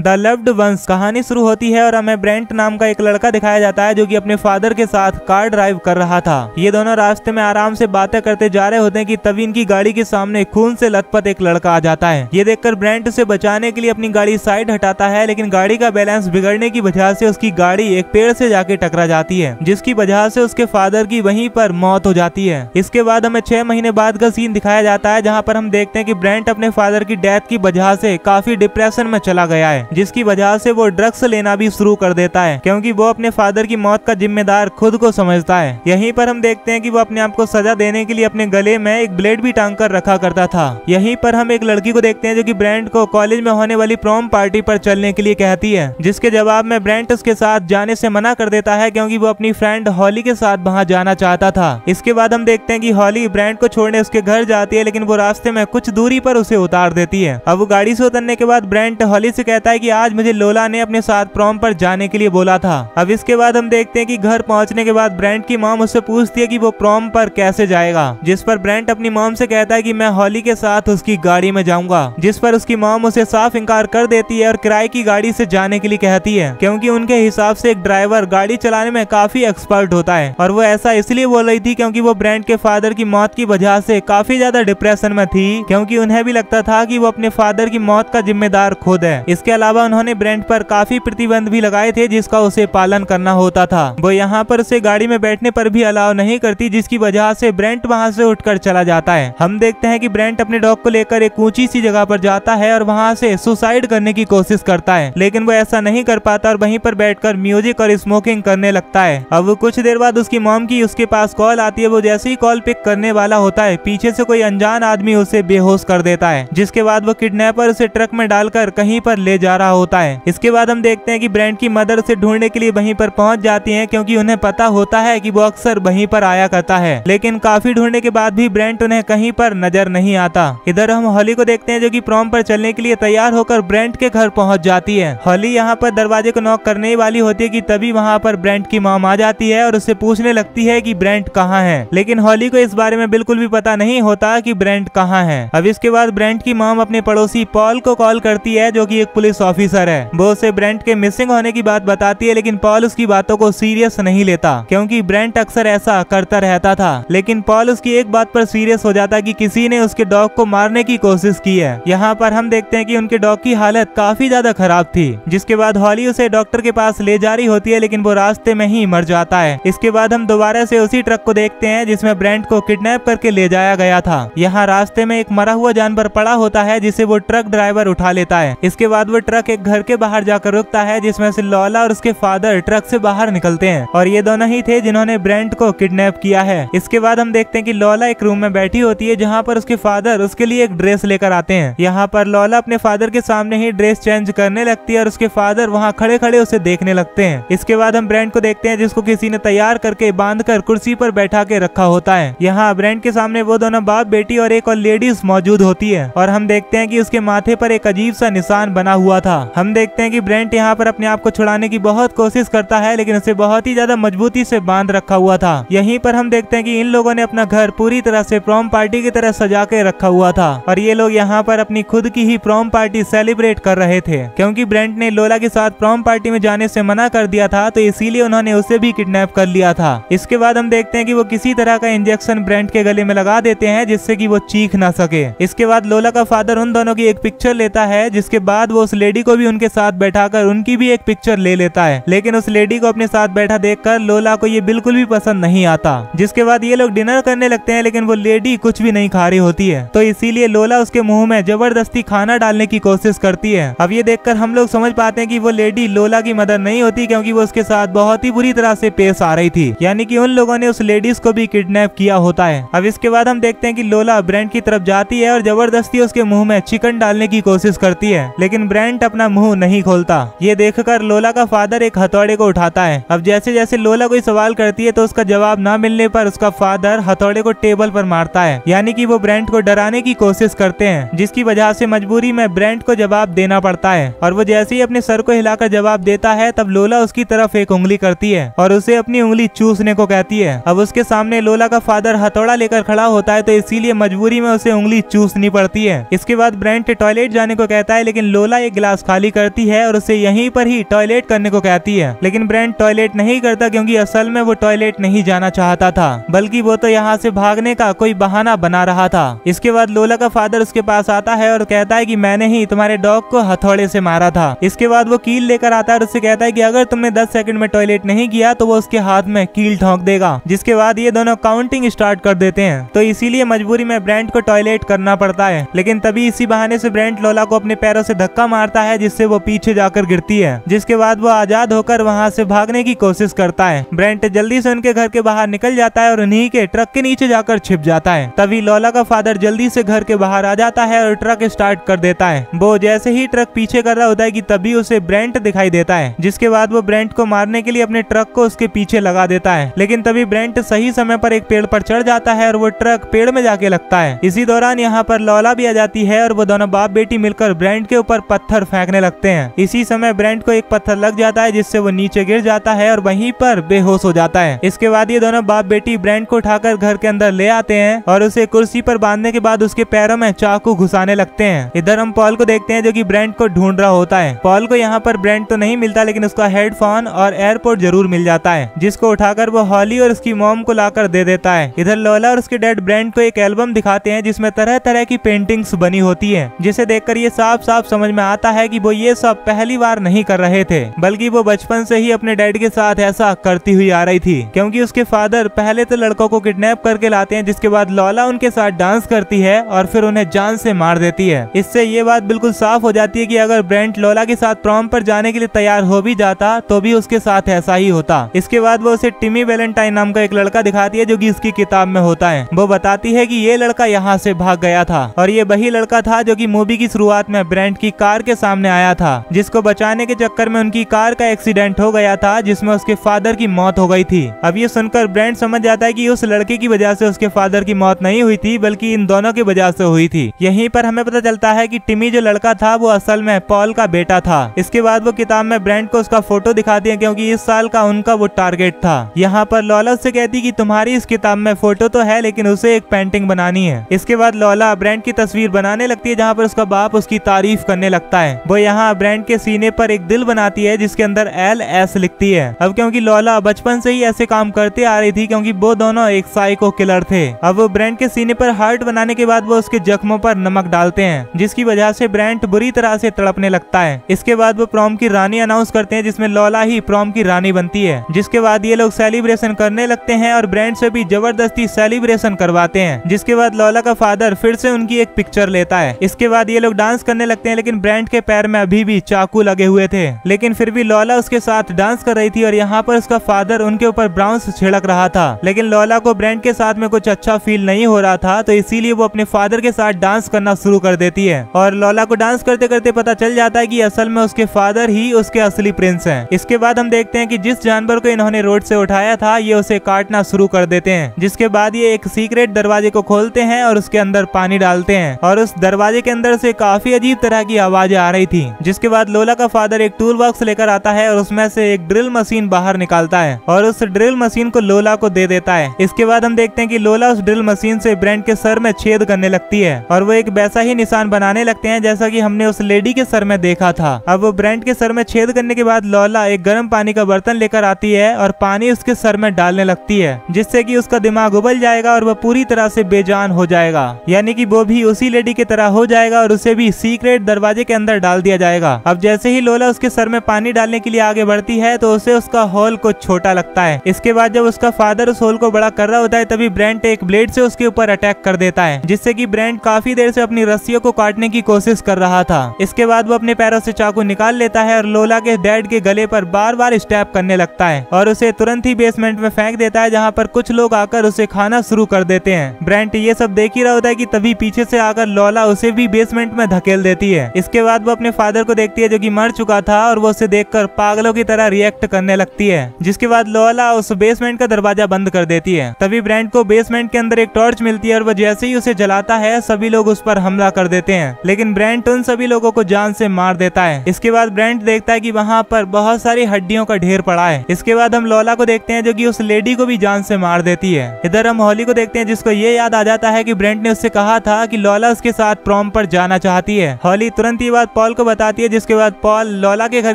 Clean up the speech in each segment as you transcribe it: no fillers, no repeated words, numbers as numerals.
The loved ones कहानी शुरू होती है और हमें ब्रेंट नाम का एक लड़का दिखाया जाता है जो कि अपने फादर के साथ कार ड्राइव कर रहा था। ये दोनों रास्ते में आराम से बातें करते जा रहे होते हैं कि तभी इनकी गाड़ी के सामने खून से लथपथ एक लड़का आ जाता है। ये देखकर ब्रेंट उसे बचाने के लिए अपनी गाड़ी साइड हटाता है, लेकिन गाड़ी का बैलेंस बिगड़ने की वजह से उसकी गाड़ी एक पेड़ से जाके टकरा जाती है, जिसकी वजह से उसके फादर की वहीं पर मौत हो जाती है। इसके बाद हमें 6 महीने बाद का सीन दिखाया जाता है, जहाँ पर हम देखते हैं कि ब्रेंट अपने फादर की डेथ की वजह से काफी डिप्रेशन में चला गया है, जिसकी वजह से वो ड्रग्स लेना भी शुरू कर देता है, क्योंकि वो अपने फादर की मौत का जिम्मेदार खुद को समझता है। यहीं पर हम देखते हैं कि वो अपने आप को सजा देने के लिए अपने गले में एक ब्लेड भी टांग कर रखा करता था। यहीं पर हम एक लड़की को देखते हैं जो कि ब्रेंट को कॉलेज में होने वाली प्रॉम पार्टी पर चलने के लिए कहती है, जिसके जवाब में ब्रेंट उसके साथ जाने से मना कर देता है, क्योंकि वो अपनी फ्रेंड हॉली के साथ वहां जाना चाहता था। इसके बाद हम देखते हैं कि हॉली ब्रेंट को छोड़ने उसके घर जाती है, लेकिन वो रास्ते में कुछ दूरी पर उसे उतार देती है। अब वो गाड़ी से उतरने के बाद ब्रेंट हॉली से कहता है कि आज मुझे लोला ने अपने साथ प्रॉम पर जाने के लिए बोला था। अब इसके बाद हम देखते हैं कि घर पहुंचने के बाद ब्रेंट की मॉम उससे पूछती है कि वो प्रॉम पर कैसे जाएगा, जिस पर ब्रेंट अपनी मॉम से कहता है कि मैं हॉली के साथ उसकी गाड़ी में जाऊंगा, जिस पर उसकी मॉम उसे साफ इनकार कर देती है और किराए की गाड़ी से जाने के लिए कहती है, क्योंकि उनके हिसाब से एक ड्राइवर गाड़ी चलाने में काफी एक्सपर्ट होता है। और वो ऐसा इसलिए बोल रही थी क्योंकि वो ब्रेंट के फादर की मौत की वजह से काफी ज्यादा डिप्रेशन में थी, क्योंकि उन्हें भी लगता था कि वो अपने फादर की मौत का जिम्मेदार खुद है। इसके अलावा उन्होंने ब्रेंट पर काफी प्रतिबंध भी लगाए थे जिसका उसे पालन करना होता था। वो यहाँ पर उसे गाड़ी में बैठने पर भी अलाउ नहीं करती, जिसकी वजह से ब्रेंट वहाँ से उठकर चला जाता है। हम देखते हैं कि ब्रेंट अपने डॉग को लेकर एक ऊंची सी जगह पर जाता है और वहाँ से सुसाइड करने की कोशिश करता है, लेकिन वो ऐसा नहीं कर पाता और वहीं पर बैठकर म्यूजिक और स्मोकिंग करने लगता है। अब कुछ देर बाद उसकी मॉम की उसके पास कॉल आती है। वो जैसे ही कॉल पिक करने वाला होता है, पीछे से कोई अनजान आदमी उसे बेहोश कर देता है, जिसके बाद वो किडनैपर उसे ट्रक में डालकर कहीं पर ले जा रहा होता है। इसके बाद हम देखते हैं कि ब्रेंट की मदर उसे ढूंढने के लिए वहीं पर पहुंच जाती हैं, क्योंकि उन्हें पता होता है कि वो अक्सर वहीं पर आया करता है, लेकिन काफी ढूंढने के बाद भी ब्रेंट उन्हें कहीं पर नजर नहीं आता। इधर हम हॉली को देखते हैं जो कि प्रॉम पर चलने के लिए तैयार होकर ब्रेंट के घर पहुंच जाती है। हॉली यहाँ पर दरवाजे को नॉक करने वाली होती है कि तभी वहाँ पर ब्रेंट की मॉम आ जाती है और उससे पूछने लगती है कि ब्रेंट कहाँ है, लेकिन हॉली को इस बारे में बिल्कुल भी पता नहीं होता कि ब्रेंट कहाँ है। अब इसके बाद ब्रेंट की मॉम अपने पड़ोसी पॉल को कॉल करती है जो कि एक पुलिस ऑफिसर है। वो उसे ब्रेंट के मिसिंग होने की बात बताती है, लेकिन पॉल उसकी बातों को सीरियस नहीं लेता, क्योंकि ब्रेंट अक्सर ऐसा करता रहता था। लेकिन पॉल उसकी एक बात पर सीरियस हो जाता कि किसी ने उसके डॉग को मारने की कोशिश की है। यहाँ पर हम देखते हैं कि उनके डॉग की हालत काफी ज्यादा खराब थी, जिसके बाद हॉली उसे डॉक्टर के पास ले जा रही होती है, लेकिन वो रास्ते में ही मर जाता है। इसके बाद हम दोबारा से उसी ट्रक को देखते हैं जिसमें ब्रेंट को किडनैप करके ले जाया गया था। यहाँ रास्ते में एक मरा हुआ जानवर पड़ा होता है, जिसे वो ट्रक ड्राइवर उठा लेता है। इसके बाद वो ट्रक एक घर के बाहर जाकर रुकता है, जिसमें से लोला और उसके फादर ट्रक से बाहर निकलते हैं, और ये दोनों ही थे जिन्होंने ब्रेंट को किडनैप किया है। इसके बाद हम देखते हैं कि लोला एक रूम में बैठी होती है, जहाँ पर उसके फादर उसके लिए एक ड्रेस लेकर आते हैं। यहाँ पर लोला अपने फादर के सामने ही ड्रेस चेंज करने लगती है और उसके फादर वहाँ खड़े खड़े उसे देखने लगते हैं। इसके बाद हम ब्रेंट को देखते हैं जिसको किसी ने तैयार करके बांधकर कुर्सी पर बैठा के रखा होता है। यहाँ ब्रेंट के सामने वो दोनों बाप बेटी और एक और लेडीज मौजूद होती है, और हम देखते हैं कि उसके माथे पर एक अजीब सा निशान बना हुआ था। हम देखते हैं कि ब्रेंट यहाँ पर अपने आप को छुड़ाने की बहुत कोशिश करता है, लेकिन उसे बहुत ही ज्यादा मजबूती से बांध रखा हुआ था। यहीं पर हम देखते हैं कि इन लोगों ने अपना घर पूरी तरह से प्रॉम पार्टी की तरह सजा के रखा हुआ था, और ये लोग यहाँ पर अपनी खुद की ही प्रॉम पार्टी सेलिब्रेट कर रहे थे। क्योंकि ब्रेंट ने लोला के साथ प्रॉम पार्टी में जाने से मना कर दिया था, तो इसीलिए उन्होंने उसे भी किडनैप कर लिया था। इसके बाद हम देखते हैं कि वो किसी तरह का इंजेक्शन ब्रेंट के गले में लगा देते हैं, जिससे कि वो चीख ना सके। इसके बाद लोला का फादर उन दोनों की एक पिक्चर लेता है, जिसके बाद वो उस लेडी को भी उनके साथ बैठाकर उनकी भी एक पिक्चर ले लेता है, लेकिन उस लेडी को अपने साथ बैठा देखकर लोला को ये बिल्कुल भी पसंद नहीं आता। जिसके बाद ये लोग डिनर करने लगते हैं, लेकिन वो लेडी कुछ भी नहीं खा रही होती है, तो इसीलिए लोला उसके मुंह में जबरदस्ती खाना डालने की कोशिश करती है। अब ये देखकर हम लोग समझ पाते हैं कि वो लेडी लोला की मदर नहीं होती, क्योंकि वो उसके साथ बहुत ही बुरी तरह से पेश आ रही थी, यानी कि उन लोगों ने उस लेडीज को भी किडनैप किया होता है। अब इसके बाद हम देखते हैं कि लोला ब्रेंट की तरफ जाती है और जबरदस्ती उसके मुंह में चिकन डालने की कोशिश करती है, लेकिन ब्रेंट अपना मुंह नहीं खोलता। ये देखकर लोला का फादर एक हथौड़े को उठाता है। अब जैसे जैसे लोला कोई सवाल करती है, तो उसका जवाब ना मिलने पर उसका फादर हथौड़े को टेबल पर मारता है, यानी कि वो ब्रेंट को डराने की कोशिश करते हैं, जिसकी वजह से मजबूरी में ब्रेंट को जवाब देना पड़ता है। और वो जैसे ही अपने सर को हिलाकर जवाब देता है, तब लोला उसकी तरफ एक उंगली करती है और उसे अपनी उंगली चूसने को कहती है। अब उसके सामने लोला का फादर हथौड़ा लेकर खड़ा होता है, तो इसीलिए मजबूरी में उसे उंगली चूसनी पड़ती है। इसके बाद ब्रेंट टॉयलेट जाने को कहता है, लेकिन लोला एक गिलास गिलास खाली करती है और उसे यहीं पर ही टॉयलेट करने को कहती है, लेकिन ब्रेंट टॉयलेट नहीं करता क्योंकि असल में वो टॉयलेट नहीं जाना चाहता था, बल्कि वो तो यहाँ से भागने का कोई बहाना बना रहा था। इसके बाद लोला का फादर उसके पास आता है और कहता है कि मैंने ही तुम्हारे डॉग को हथौड़े से मारा था। इसके बाद वो कील लेकर आता है और उससे कहता है कि अगर तुमने 10 सेकंड में टॉयलेट नहीं किया तो वो उसके हाथ में कील ठोंक देगा। जिसके बाद ये दोनों काउंटिंग स्टार्ट कर देते हैं, तो इसीलिए मजबूरी में ब्रेंट को टॉयलेट करना पड़ता है। लेकिन तभी इसी बहाने से ब्रेंट लोला को अपने पैरों से धक्का मारता है, जिससे वो पीछे जाकर गिरती है। जिसके बाद वो आजाद होकर वहाँ से भागने की कोशिश करता है। ब्रेंट जल्दी से उनके घर के बाहर निकल जाता है और उन्हीं के ट्रक के नीचे जाकर छिप जाता है। तभी लोला का फादर जल्दी से घर के बाहर आ जाता है और ट्रक स्टार्ट कर देता है। वो जैसे ही ट्रक पीछे कर रहा होता है कि तभी उसे ब्रेंट दिखाई देता है। जिसके बाद वो ब्रेंट को मारने के लिए अपने ट्रक को उसके पीछे लगा देता है, लेकिन तभी ब्रेंट सही समय पर एक पेड़ पर चढ़ जाता है और वो ट्रक पेड़ में जाके लगता है। इसी दौरान यहाँ पर लोला भी आ जाती है और वो दोनों बाप बेटी मिलकर ब्रेंट के ऊपर पत्थर फेंकने लगते हैं। इसी समय ब्रेंट को एक पत्थर लग जाता है, जिससे वो नीचे गिर जाता है और वहीं पर बेहोश हो जाता है। इसके बाद ये दोनों बाप बेटी ब्रेंट को उठाकर घर के अंदर ले आते हैं और उसे कुर्सी पर बांधने के बाद उसके पैरों में चाकू घुसाने लगते हैं। इधर हम पॉल को देखते हैं जो कि ब्रेंट को ढूंढ रहा होता है। पॉल को यहाँ पर ब्रेंट तो नहीं मिलता, लेकिन उसका हेडफोन और एयरपोर्ट जरूर मिल जाता है, जिसको उठाकर वो हॉली और उसकी मॉम को लाकर दे देता है। इधर लोला और उसके डैड ब्रेंट को एक एल्बम दिखाते हैं जिसमें तरह तरह की पेंटिंग्स बनी होती है, जिसे देखकर ये साफ साफ समझ में आता है कि वो ये सब पहली बार नहीं कर रहे थे, बल्कि वो बचपन से ही अपने डैड के साथ ऐसा करती हुई आ रही थी। क्योंकि उसके फादर पहले तो लड़कों को किडनैप करके लाते हैं, जिसके बाद लोला उनके साथ डांस करती है और फिर उन्हें जान से मार देती है। इससे ये बात बिल्कुल साफ हो जाती है कि अगर ब्रेंट लोला के साथ प्रॉम पर जाने के लिए तैयार हो भी जाता तो भी उसके साथ ऐसा ही होता। इसके बाद वो उसे टिमी वैलेंटाइन नाम का एक लड़का दिखाती है जो कि इसकी किताब में होता है। वो बताती है कि ये लड़का यहाँ से भाग गया था और ये वही लड़का था जो कि मूवी की शुरुआत में ब्रेंट की कार के सामने आया था, जिसको बचाने के चक्कर में उनकी कार का एक्सीडेंट हो गया था, जिसमें उसके फादर की मौत हो गई थी। अब ये सुनकर ब्रेंट समझ जाता है कि उस लड़के की वजह से उसके फादर की मौत नहीं हुई थी, बल्कि इन दोनों की वजह से हुई थी। यहीं पर हमें पता चलता है कि टिमी जो लड़का था वो असल में पॉल का बेटा था। इसके बाद वो किताब में ब्रेंट को उसका फोटो दिखाती है, क्योंकि इस साल का उनका वो टारगेट था। यहाँ पर लोला उससे कहती कि तुम्हारी इस किताब में फोटो तो है, लेकिन उसे एक पेंटिंग बनानी है। इसके बाद लोला ब्रेंट की तस्वीर बनाने लगती है, जहाँ पर उसका बाप उसकी तारीफ करने लगता है। वो यहाँ ब्रेंट के सीने पर एक दिल बनाती है जिसके अंदर LS लिखती है। अब क्योंकि लोला बचपन से ही ऐसे काम करते आ रही थी, क्योंकि वो दोनों एक साइको किलर थे। अब वो ब्रेंट के सीने पर हार्ट बनाने के बाद वो उसके जख्मों पर नमक डालते हैं, जिसकी वजह से ब्रेंट बुरी तरह से तड़पने लगता है। इसके बाद वो प्रॉम की रानी अनाउंस करते हैं, जिसमें लोला ही प्रॉम की रानी बनती है। जिसके बाद ये लोग सेलिब्रेशन करने लगते हैं और ब्रेंट से भी जबरदस्ती सेलिब्रेशन करवाते हैं। जिसके बाद लोला का फादर फिर से उनकी एक पिक्चर लेता है। इसके बाद ये लोग डांस करने लगते हैं, लेकिन ब्रेंट के पैर में अभी भी चाकू लगे हुए थे, लेकिन फिर भी लोला उसके साथ डांस कर रही थी और यहाँ पर उसका फादर उनके ऊपर ब्राउन्स छिड़क रहा था। लेकिन लोला को ब्रेंट के साथ में कुछ अच्छा फील नहीं हो रहा था, तो इसीलिए वो अपने फादर के साथ डांस करना शुरू कर देती है। और लोला को डांस करते करते पता चल जाता है कि असल में उसके फादर ही उसके असली प्रिंस हैं। इसके बाद हम देखते हैं कि जिस जानवर को इन्होंने रोड से उठाया था ये उसे काटना शुरू कर देते हैं। जिसके बाद ये एक सीक्रेट दरवाजे को खोलते हैं और उसके अंदर पानी डालते हैं, और उस दरवाजे के अंदर से काफी अजीब तरह की आवाजें आ रही थी। जिसके बाद लोला का फादर एक टूल बॉक्स लेकर आता है और उसमें से एक ड्रिल मशीन बाहर निकालता है और उस ड्रिल मशीन को लोला को दे देता है। इसके बाद हम देखते हैं कि लोला उस ड्रिल मशीन से ब्रेंट के सर में छेद करने लगती है और वो एक वैसा ही निशान बनाने लगते हैं जैसा कि हमने उस लेडी के सर में देखा था। अब वो ब्रेंट के सर में छेद करने के बाद लोला एक गर्म पानी का बर्तन लेकर आती है और पानी उसके सर में डालने लगती है, जिससे कि उसका दिमाग उबल जाएगा और वह पूरी तरह से बेजान हो जाएगा। यानी कि वो भी उसी लेडी की तरह हो जाएगा और उसे भी सीक्रेट दरवाजे के अंदर डाल दिया जाएगा। अब जैसे ही लोला उसके सर में पानी डालने के लिए आगे बढ़ती है तो उसे उसका होल कुछ छोटा लगता है। इसके बाद जब उसका फादर उस होल को बड़ा कर रहा होता है तभी ब्रेंट एक ब्लेड से उसके ऊपर अटैक कर देता है, जिससे कि ब्रेंट काफी देर से अपनी रस्सियों को काटने की कोशिश कर रहा था। इसके बाद वो अपने पैरों से चाकू निकाल लेता है और लोला के डैड के गले पर बार बार स्टैप करने लगता है और उसे तुरंत ही बेसमेंट में फेंक देता है, जहाँ पर कुछ लोग आकर उसे खाना शुरू कर देते हैं। ब्रेंट ये सब देख ही रहा होता है कि तभी पीछे से आकर लोला उसे भी बेसमेंट में धकेल देती है। इसके बाद वो अपने फादर को देखती है जो कि मर चुका था और वो उसे देखकर पागलों की तरह रिएक्ट करने लगती है। जिसके बाद लोला उस बेसमेंट का दरवाजा बंद कर देती है। तभी ब्रेंट को बेसमेंट के अंदर एक टॉर्च मिलती है और वो जैसे ही उसे जलाता है सभी लोग उस पर हमला कर देते हैं, लेकिन ब्रेंट उन सभी लोगों को जान से मार देता है। इसके बाद ब्रेंट देखता है कि वहाँ पर बहुत सारी हड्डियों का ढेर पड़ा है। इसके बाद हम लोला को देखते हैं जो कि उस लेडी को भी जान से मार देती है। इधर हम हॉली को देखते हैं जिसको ये याद आ जाता है कि ब्रेंट ने उससे कहा था कि लोला उसके साथ प्रॉम पर जाना चाहती है। हॉली तुरंत ये बात पॉल को बताती है, जिसके बाद पॉल लॉला के घर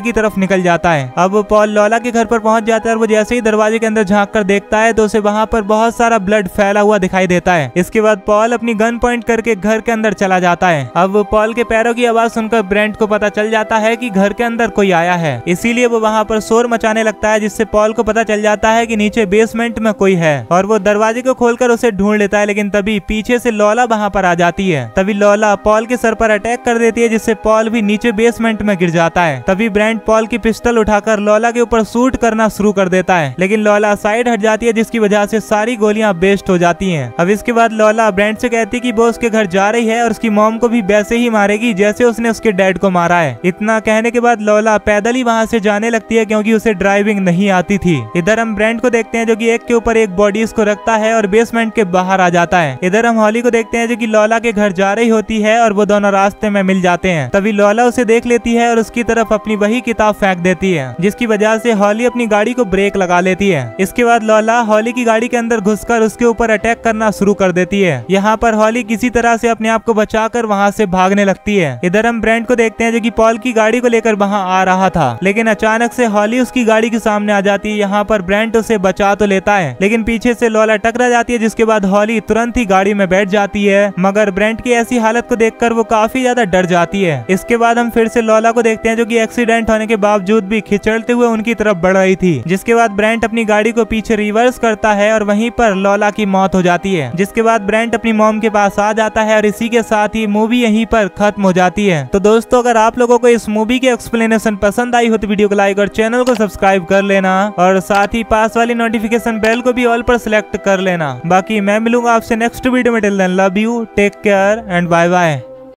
की तरफ निकल जाता है। अब पॉल लॉला के घर पर पहुंच जाता है और वो जैसे ही दरवाजे के अंदर झांक कर देखता है तो उसे वहां पर बहुत सारा ब्लड फैला हुआ दिखाई देता है। इसके बाद पॉल अपनी गन पॉइंट करके घर के अंदर चला जाता है। अब पॉल के पैरों की आवाज सुनकर ब्रेंट को पता चल जाता है कि घर के अंदर कोई आया है, इसीलिए वो वहां पर शोर मचाने लगता है, जिससे पॉल को पता चल जाता है कि नीचे बेसमेंट में कोई है और वो दरवाजे को खोलकर उसे ढूंढ लेता है। लेकिन तभी पीछे से लॉला वहां पर आ जाती है। तभी लॉला पॉल के सर पर अटैक कर देती है, जिससे पॉल भी नीचे बेसमेंट में गिर जाता है। तभी ब्रेंट पॉल की पिस्टल उठाकर लॉला के ऊपर शूट करना शुरू कर देता है, लेकिन लॉला साइड हट जाती है, जिसकी वजह से सारी गोलियां वेस्ट हो जाती हैं। अब इसके बाद लॉला ब्रेंट से कहती है कि वो उसके घर जा रही है और उसकी मॉम को भी वैसे ही मारेगी जैसे उसने उसके डैड को मारा है। इतना कहने के बाद लॉला पैदल ही वहां से जाने लगती है, क्योंकि उसे ड्राइविंग नहीं आती थी। इधर हम ब्रेंट को देखते हैं जो कि एक के ऊपर एक बॉडीज को रखता है और बेसमेंट के बाहर आ जाता है। इधर हम हॉली को देखते हैं जो कि लॉला के घर जा रही होती है और वो दोनों रास्ते में मिल जाते हैं। तभी लॉला उसे देख लेती है और उसकी तरफ अपनी वही किताब फेंक देती है, जिसकी वजह से हॉली अपनी गाड़ी को ब्रेक लगा लेती है। इसके बाद लॉला हॉली की गाड़ी के अंदर घुसकर उसके ऊपर अटैक करना शुरू कर देती है। यहाँ पर हॉली किसी तरह से अपने आप को बचाकर वहाँ से भागने लगती है। इधर हम ब्रेंट को देखते हैं जो कि पॉल की गाड़ी को लेकर वहाँ आ रहा था, लेकिन अचानक से हॉली उसकी गाड़ी के सामने आ जाती है। यहाँ पर ब्रेंट उसे बचा तो लेता है, लेकिन पीछे से लॉला टकरा जाती है, जिसके बाद हॉली तुरंत ही गाड़ी में बैठ जाती है। मगर ब्रेंट की ऐसी हालत को देखकर वो काफी ज्यादा डर जाती है। इसके बाद हम फिर से लॉला को देखते हैं जो कि एक्सीडेंट होने के बावजूद भी खिंचड़ते हुए उनकी तरफ बढ़ रही थी। जिसके बाद ब्रेंट अपनी गाड़ी को पीछे रिवर्स करता है और वहीं पर लॉला की मौत हो जाती है। जिसके बाद ब्रेंट अपनी मॉम के पास आ जाता है और इसी के साथ ही मूवी यहीं पर खत्म हो जाती है। तो दोस्तों, अगर आप लोगों को इस मूवी की एक्सप्लेनेशन पसंद आई हो तो वीडियो को लाइक और चैनल को सब्सक्राइब कर लेना और साथ ही पास वाली नोटिफिकेशन बेल को भी ऑल पर सिलेक्ट कर लेना। बाकी मैं मिलूंगा आपसे नेक्स्ट वीडियो में। Till then love you, take care and bye bye.